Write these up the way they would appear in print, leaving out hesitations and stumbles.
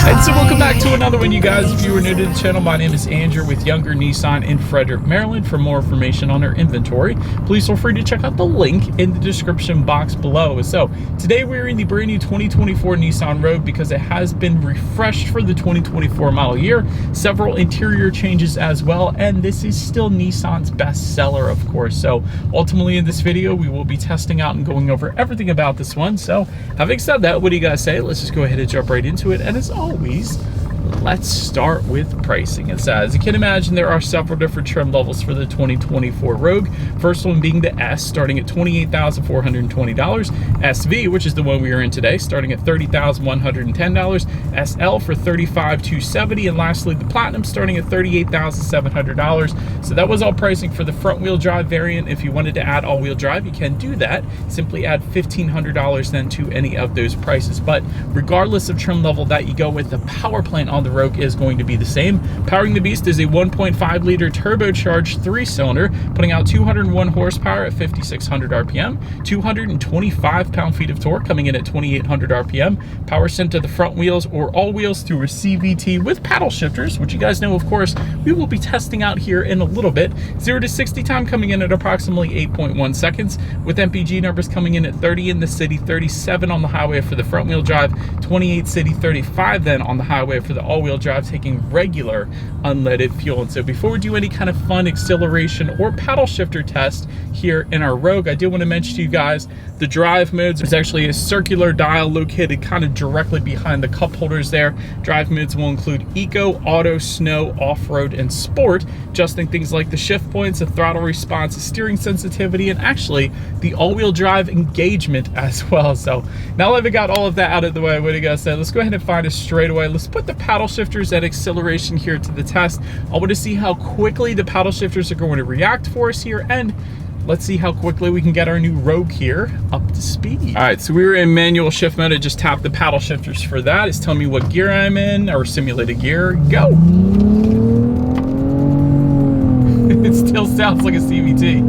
And so welcome back to another one, you guys. If you are new to the channel, my name is Andrew with Younger Nissan in Frederick, Maryland. For more information on our inventory, please feel free to check out the link in the description box below. So today we're in the brand new 2024 Nissan Rogue because it has been refreshed for the 2024 model year. Several interior changes as well, and this is still Nissan's best seller, of course. So ultimately in this video, we will be testing out and going over everything about this one. So having said that, what do you guys say? Let's just go ahead and jump right into it. And as always, let's start with pricing. And so as you can imagine, there are several different trim levels for the 2024 Rogue. First one being the S, starting at $28,420. SV, which is the one we are in today, starting at $30,110. SL for $35,270. And lastly, the Platinum starting at $38,700. So that was all pricing for the front wheel drive variant. If you wanted to add all wheel drive, you can do that. Simply add $1,500 then to any of those prices. But regardless of trim level that you go with, the power plant on the Rogue is going to be the same. Powering the beast is a 1.5 liter turbocharged 3-cylinder, putting out 201 horsepower at 5,600 RPM, 225 pound-feet of torque coming in at 2,800 RPM, power sent to the front wheels or all wheels through a CVT with paddle shifters, which you guys know, of course, we will be testing out here in a little bit. 0 to 60 time coming in at approximately 8.1 seconds, with MPG numbers coming in at 30 in the city, 37 on the highway for the front wheel drive, 28 city, 35 then on the highway for the all-wheel drive, taking regular unleaded fuel. And so before we do any kind of fun acceleration or paddle shifter test here in our Rogue, I do want to mention to you guys the drive modes. There's actually a circular dial located kind of directly behind the cup holders there. Drive modes will include Eco, Auto, Snow, Off-Road, and Sport, adjusting things like the shift points, the throttle response, the steering sensitivity, and actually the all-wheel drive engagement as well. So now that we got all of that out of the way, what do you guys say? Let's go ahead and find a straightaway. Let's put the paddle shifters and acceleration here to the test. I want to see how quickly the paddle shifters are going to react for us here, and let's see how quickly we can get our new Rogue here up to speed. All right, so we were in manual shift mode. I just tapped the paddle shifters for that. It's telling me what gear I'm in, or simulated gear. Go. It still sounds like a CVT.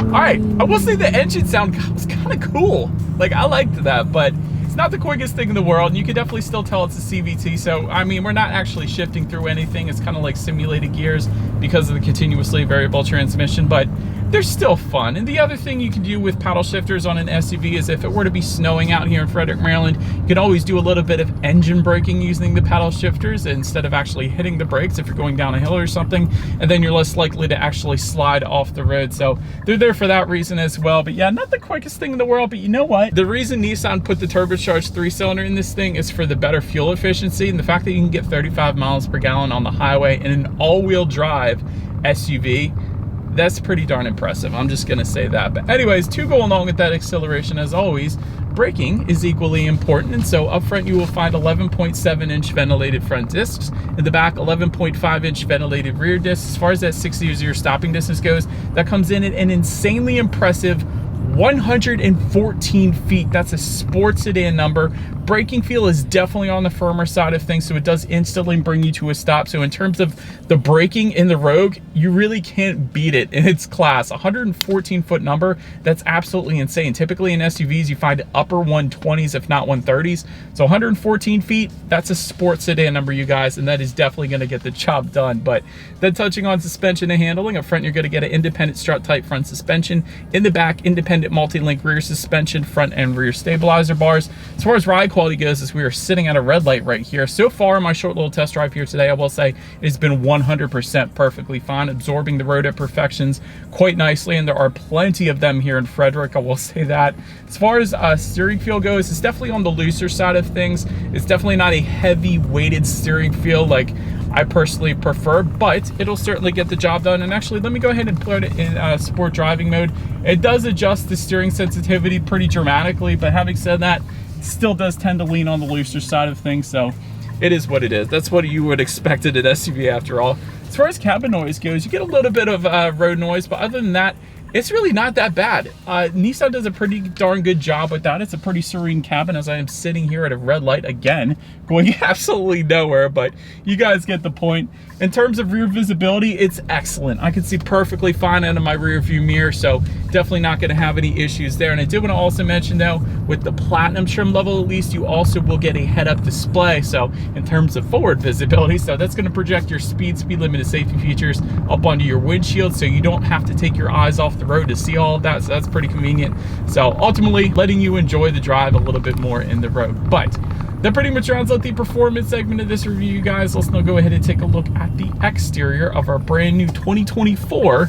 All right, I will say the engine sound was kind of cool. Like, I liked that, but it's not the quickest thing in the world, and you can definitely still tell it's a CVT. So, I mean, we're not actually shifting through anything. It's kind of like simulated gears because of the continuously variable transmission, but they're still fun. And the other thing you can do with paddle shifters on an SUV is if it were to be snowing out here in Frederick, Maryland, you can always do a little bit of engine braking using the paddle shifters instead of actually hitting the brakes if you're going down a hill or something, and then you're less likely to actually slide off the road. So they're there for that reason as well. But yeah, not the quickest thing in the world, but you know what? The reason Nissan put the turbocharged 3-cylinder in this thing is for the better fuel efficiency, and the fact that you can get 35 miles per gallon on the highway in an all-wheel drive SUV. That's pretty darn impressive. I'm just gonna say that. But anyways, to go along with that acceleration, as always, braking is equally important. And so up front, you will find 11.7-inch ventilated front discs. In the back, 11.5-inch ventilated rear discs. As far as that 60-0 stopping distance goes, that comes in at an insanely impressive 114 feet. That's a sports sedan number. Braking feel is definitely on the firmer side of things, so it does instantly bring you to a stop. So in terms of the braking in the Rogue, you really can't beat it in its class. 114 foot number, that's absolutely insane. Typically in SUVs, you find upper 120s, if not 130s. So 114 feet, that's a sports sedan number, you guys, and that is definitely gonna get the job done. But then touching on suspension and handling, up front, you're gonna get an independent strut type front suspension. In the back, independent multi-link rear suspension, front and rear stabilizer bars. As far as ride quality goes, as we are sitting at a red light right here, so far in my short little test drive here today, I will say it's been 100% perfectly fine, absorbing the road imperfections quite nicely, and there are plenty of them here in Frederick, I will say that. As far as steering feel goes, it's definitely on the looser side of things. It's definitely not a heavy weighted steering feel like I personally prefer, but it'll certainly get the job done. And actually, let me go ahead and put it in sport driving mode. It does adjust the steering sensitivity pretty dramatically, but having said that, it still does tend to lean on the looser side of things, so it is what it is. That's what you would expect at an SUV after all. As far as cabin noise goes, you get a little bit of road noise, but other than that, it's really not that bad. Nissan does a pretty darn good job with that. It's a pretty serene cabin as I am sitting here at a red light again, going absolutely nowhere, but you guys get the point. In terms of rear visibility, it's excellent. I can see perfectly fine out of my rear view mirror, so definitely not gonna have any issues there. And I did wanna also mention though, with the Platinum trim level at least, you also will get a head-up display. So in terms of forward visibility, so that's gonna project your speed limit, and safety features up onto your windshield, so you don't have to take your eyes off the road to see all of that, so that's pretty convenient. So ultimately, letting you enjoy the drive a little bit more in the road. But that pretty much rounds out the performance segment of this review, you guys. Let's now go ahead and take a look at the exterior of our brand new 2024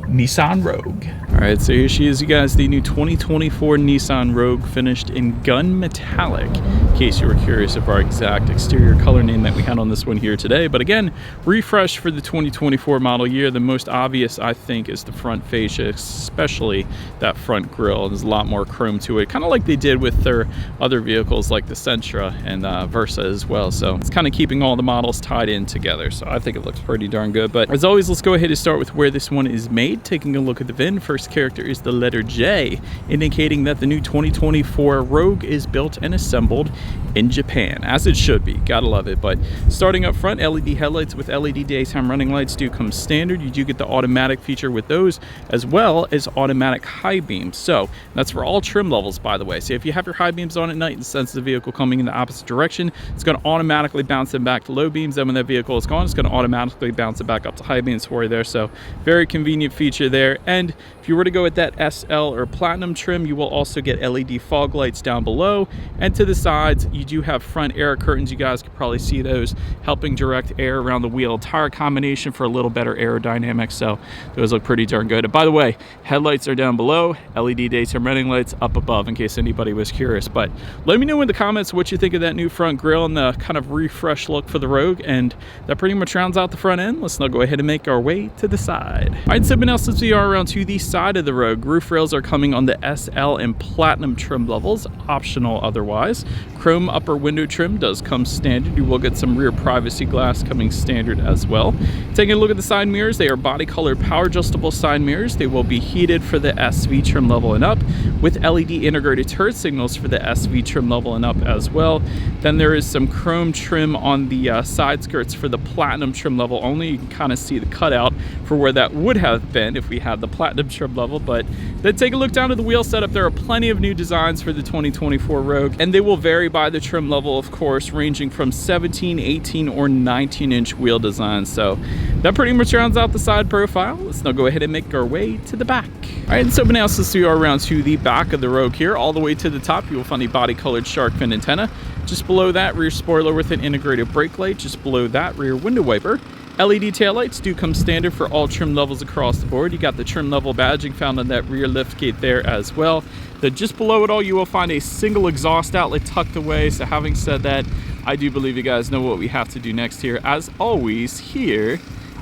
Nissan Rogue. All right, so here she is, you guys, the new 2024 Nissan Rogue, finished in gun metallic, in case you were curious of our exact exterior color name that we had on this one here today. But again, refresh for the 2024 model year. The most obvious, I think, is the front fascia, especially that front grille. There's a lot more chrome to it, kind of like they did with their other vehicles like the Sentra and Versa as well. So it's kind of keeping all the models tied in together. So I think it looks pretty darn good. But as always, let's go ahead and start with where this one is made. Taking a look at the VIN, first character is the letter J, indicating that the new 2024 Rogue is built and assembled in Japan, as it should be. Gotta love it. But starting up front, LED headlights with LED daytime running lights do come standard. You do get the automatic feature with those, as well as automatic high beams. So that's for all trim levels, by the way. So if you have your high beams on at night and sense the vehicle coming in the opposite direction, it's going to automatically bounce them back to low beams. Then when that vehicle is gone, it's going to automatically bounce it back up to high beams for you there. So very convenient feature there. And if you were to go with that SL or Platinum trim, you will also get LED fog lights down below, and to the sides you do have front air curtains. You guys could probably see those helping direct air around the wheel tire combination for a little better aerodynamics. So those look pretty darn good. And by the way, headlights are down below, LED daytime running lights up above, in case anybody was curious. But let me know in the comments what you think of that new front grille and the kind of refresh look for the Rogue. And that pretty much rounds out the front end. Let's now go ahead and make our way to the side. All right, so now since we are around to the side of the Rogue, roof rails are coming on the SL and Platinum trim levels, optional otherwise. Chrome upper window trim does come standard. You will get some rear privacy glass coming standard as well. Taking a look at the side mirrors, they are body color power adjustable side mirrors. They will be heated for the SV trim level and up, with LED integrated turret signals for the SV trim level and up as well. Then there is some chrome trim on the side skirts for the Platinum trim level only. You can kind of see the cutout for where that would have been if we had the Platinum trim level. But then take a look down at the wheel setup. There are plenty of new designs for the 2024 Rogue, and they will vary by the trim level, of course, ranging from 17, 18, or 19-inch wheel designs. So that pretty much rounds out the side profile. Let's now go ahead and make our way to the back. All right, and so now since we are around to the back of the Rogue here, all the way to the top, you will find a body-colored shark fin antenna. Just below that, rear spoiler with an integrated brake light. Just below that, rear window wiper. LED taillights do come standard for all trim levels across the board. You got the trim level badging found on that rear lift gate there as well. Then just below it all, you will find a single exhaust outlet tucked away. So having said that, I do believe you guys know what we have to do next here. As always, here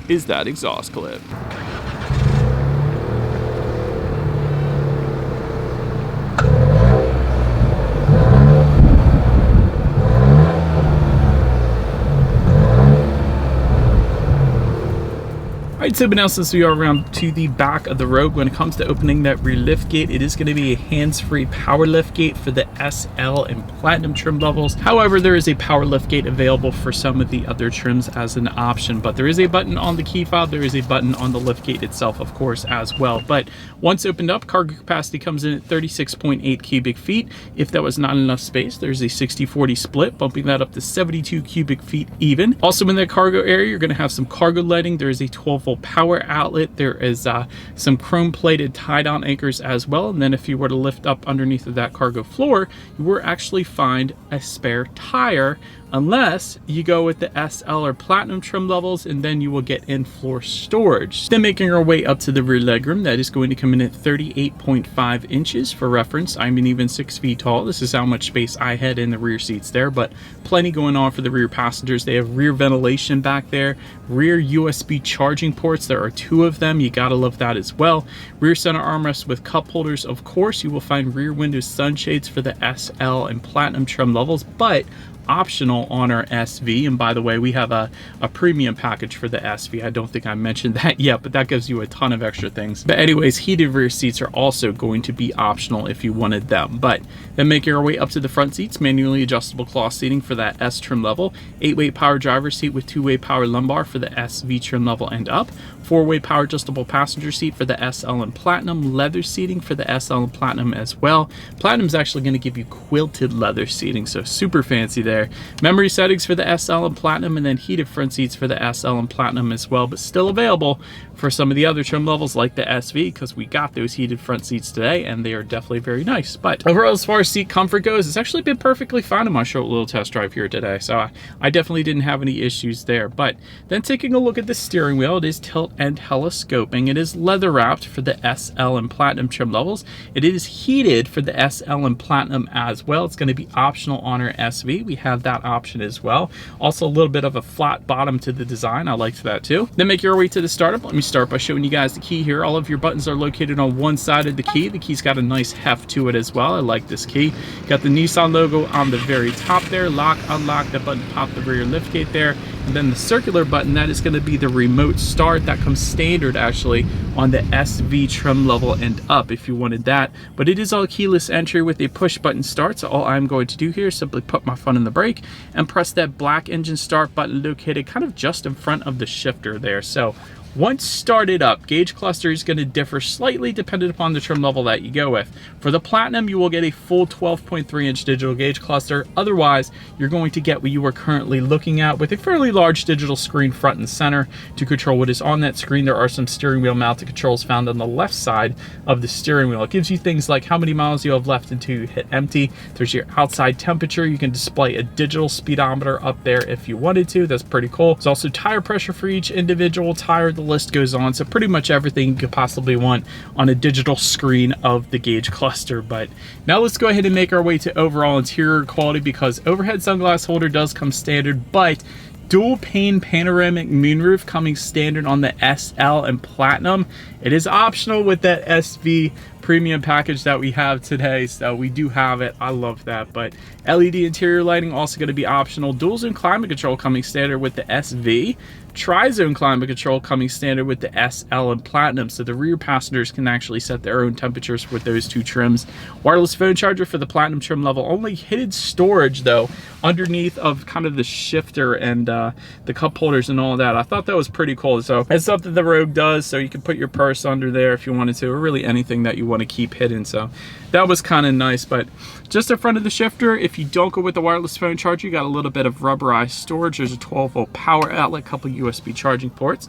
is that exhaust clip. Alright, so now since we are around to the back of the Rogue, when it comes to opening that rear lift gate, it is going to be a hands-free power lift gate for the SL and Platinum trim levels. However, there is a power lift gate available for some of the other trims as an option, but there is a button on the key fob. There is a button on the lift gate itself, of course, as well. But once opened up, cargo capacity comes in at 36.8 cubic feet. If that was not enough space, there's a 60-40 split, bumping that up to 72 cubic feet even. Also in that cargo area, you're going to have some cargo lighting. There is a 12-volt power outlet. There is some chrome plated tie-down anchors as well. And then if you were to lift up underneath of that cargo floor, you will actually find a spare tire, unless you go with the SL or Platinum trim levels, and then you will get in-floor storage. Then making our way up to the rear legroom, that is going to come in at 38.5 inches. For reference, I'm an even 6 feet tall. This is how much space I had in the rear seats there, but plenty going on for the rear passengers. They have rear ventilation back there, rear USB charging ports. There are 2 of them. You gotta love that as well. Rear center armrests with cup holders. Of course, you will find rear window sunshades for the SL and Platinum trim levels, but optional on our SV. And by the way, we have a premium package for the SV. I don't think I mentioned that yet, but that gives you a ton of extra things. But anyways, heated rear seats are also going to be optional if you wanted them. But then making our way up to the front seats, manually adjustable cloth seating for that S trim level, 8-way power driver seat with 2-way power lumbar for the SV trim level and up, 4-way power adjustable passenger seat for the SL and Platinum, leather seating for the SL and Platinum as well. Platinum is actually going to give you quilted leather seating, so super fancy there. Memory settings for the SL and Platinum, and then heated front seats for the SL and Platinum as well, but still available for some of the other trim levels like the SV, because we got those heated front seats today and they are definitely very nice. But overall, as far as seat comfort goes, it's actually been perfectly fine in my short little test drive here today, so I definitely didn't have any issues there. But then taking a look at the steering wheel, it is tilt and telescoping. It is leather wrapped for the SL and Platinum trim levels. It is heated for the SL and Platinum as well. It's going to be optional on our SV. We have that option as well. Also a little bit of a flat bottom to the design. I liked that too. Then make your way to the startup. Let me start by showing you guys the key here. All of your buttons are located on one side of the key. The key's got a nice heft to it as well. I like this key. Got the Nissan logo on the very top there. Lock, unlock, the button to pop the rear liftgate there. And then the circular button, that is going to be the remote start. That comes standard actually on the SV trim level and up if you wanted that. But it is all keyless entry with a push button start. So all I'm going to do here is simply put my foot on the brake and press that black engine start button located kind of just in front of the shifter there. So once started up, gauge cluster is going to differ slightly depending upon the trim level that you go with. For the Platinum, you will get a full 12.3-inch digital gauge cluster. Otherwise, you're going to get what you are currently looking at with a fairly large digital screen front and center to control what is on that screen. There are some steering wheel mounted controls found on the left side of the steering wheel. It gives you things like how many miles you have left until you hit empty. There's your outside temperature. You can display a digital speedometer up there if you wanted to. That's pretty cool. There's also tire pressure for each individual tire. The list goes on, so pretty much everything you could possibly want on a digital screen of the gauge cluster. But now let's go ahead and make our way to overall interior quality, because overhead sunglass holder does come standard, but dual pane panoramic moonroof coming standard on the SL and Platinum. It is optional with that SV premium package that we have today, so we do have it. I love that. But LED interior lighting also going to be optional. Dual zone climate control coming standard with the SV. Tri-zone climate control coming standard with the SL and Platinum, so the rear passengers can actually set their own temperatures with those two trims. Wireless phone charger for the Platinum trim level only. Hidden storage though underneath of kind of the shifter and the cup holders and all of that. I thought that was pretty cool. So it's something the Rogue does, so you can put your purse under there if you wanted to, or really anything that you want to keep hidden. So that was kind of nice. But just in front of the shifter, if you don't go with the wireless phone charger, you got a little bit of rubberized storage. There's a 12-volt power outlet, couple USB charging ports.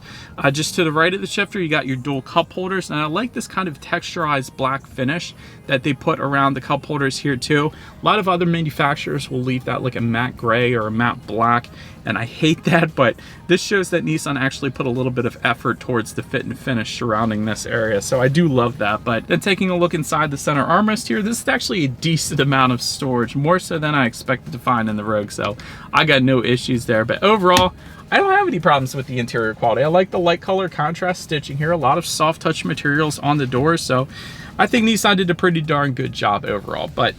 Just to the right of the shifter, you got your dual cup holders, and I like this kind of texturized black finish that they put around the cup holders here too. A lot of other manufacturers will leave that like a matte gray or a matte black, and I hate that, but this shows that Nissan actually put a little bit of effort towards the fit and finish surrounding this area, so I do love that. But then taking a look inside the center armrest here, this is actually a decent amount of storage, more so than I expected to find in the Rogue, so I got no issues there. But overall, I don't have any problems with the interior quality. I like the light color contrast stitching here, a lot of soft touch materials on the doors, so I think Nissan did a pretty darn good job overall. But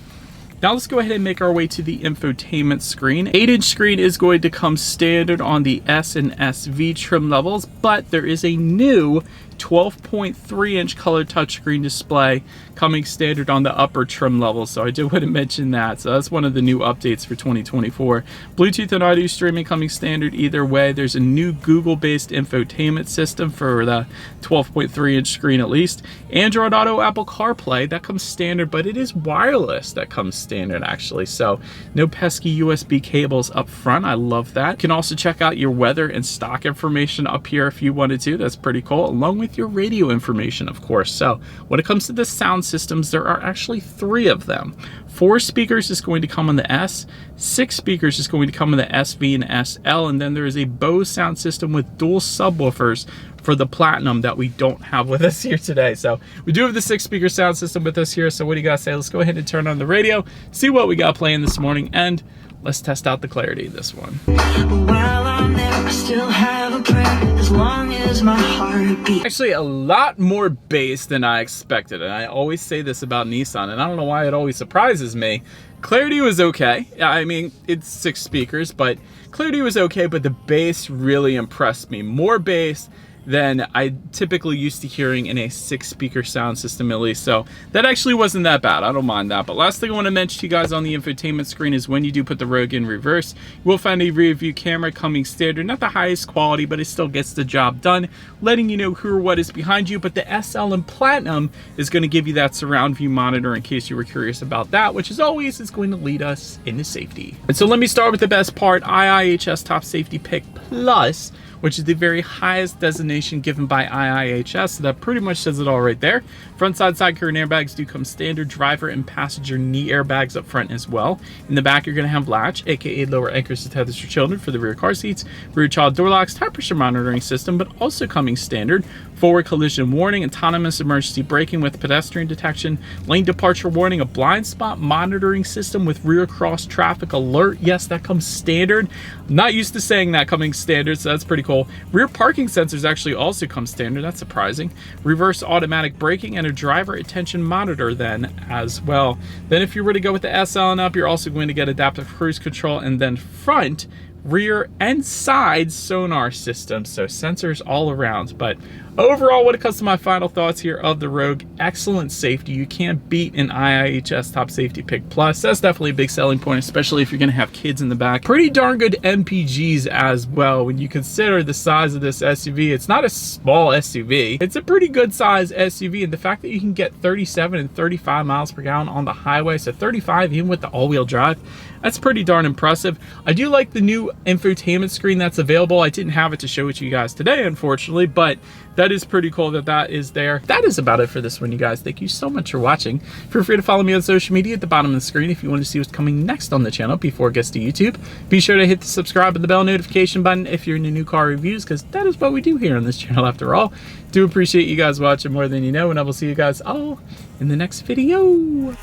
now let's go ahead and make our way to the infotainment screen. 8-inch screen is going to come standard on the S and SV trim levels, but there is a new 12.3-inch color touchscreen display coming standard on the upper trim level, so I did want to mention that. So that's one of the new updates for 2024. Bluetooth and audio streaming coming standard either way. There's a new Google-based infotainment system for the 12.3-inch screen at least. Android Auto, Apple CarPlay, that comes standard, but it is wireless that comes standard actually, so no pesky USB cables up front. I love that. You can also check out your weather and stock information up here if you wanted to. That's pretty cool, along with your radio information, of course. So when it comes to the sound systems, there are actually 3 of them. 4 speakers is going to come on the S, 6 speakers is going to come on the SV and SL, and then there is a Bose sound system with dual subwoofers for the Platinum that we don't have with us here today. So we do have the 6-speaker sound system with us here, so what do you guys say? Let's go ahead and turn on the radio, see what we got playing this morning, and let's test out the clarity of this one. Well, still have a prayer as long as my heart beats. Actually, a lot more bass than I expected, and I always say this about Nissan, and I don't know why it always surprises me. Clarity was okay. I mean, it's 6 speakers, but clarity was okay, but the bass really impressed me. More bass than I typically used to hearing in a 6-speaker sound system at least. So that actually wasn't that bad. I don't mind that. But last thing I want to mention to you guys on the infotainment screen is when you do put the Rogue in reverse, you will find a rear view camera coming standard. Not the highest quality, but it still gets the job done, letting you know who or what is behind you. But the SL and Platinum is going to give you that surround view monitor in case you were curious about that, which as always is going to lead us into safety. And so let me start with the best part, IIHS Top Safety Pick Plus, which is the very highest designation given by IIHS. So that pretty much says it all right there. Front side curtain airbags do come standard. Driver and passenger knee airbags up front as well. In the back, you're gonna have latch, AKA lower anchors to tethers for children for the rear car seats, rear child door locks, tire pressure monitoring system, but also coming standard. Forward collision warning, autonomous emergency braking with pedestrian detection, lane departure warning, a blind spot monitoring system with rear cross traffic alert. Yes, that comes standard. I'm not used to saying that coming standard, so that's pretty cool. Rear parking sensors actually also come standard. That's surprising. Reverse automatic braking and a driver attention monitor then as well. Then if you were to go with the SL and up, you're also going to get adaptive cruise control and then front, rear, and side sonar systems. So sensors all around. But overall, when it comes to my final thoughts here of the Rogue, excellent safety. You can't beat an IIHS Top Safety Pick Plus. That's definitely a big selling point, especially if you're going to have kids in the back. Pretty darn good MPGs as well. When you consider the size of this SUV, it's not a small SUV. It's a pretty good size SUV, and the fact that you can get 37 and 35 miles per gallon on the highway, so 35 even with the all-wheel drive, that's pretty darn impressive. I do like the new infotainment screen that's available. I didn't have it to show it to you guys today, unfortunately, but that is pretty cool that that is there. That is about it for this one, you guys. Thank you so much for watching. Feel free to follow me on social media at the bottom of the screen if you want to see what's coming next on the channel before it gets to YouTube. Be sure to hit the subscribe and the bell notification button if you're into new car reviews, because that is what we do here on this channel after all. Do appreciate you guys watching more than you know, and I will see you guys all in the next video.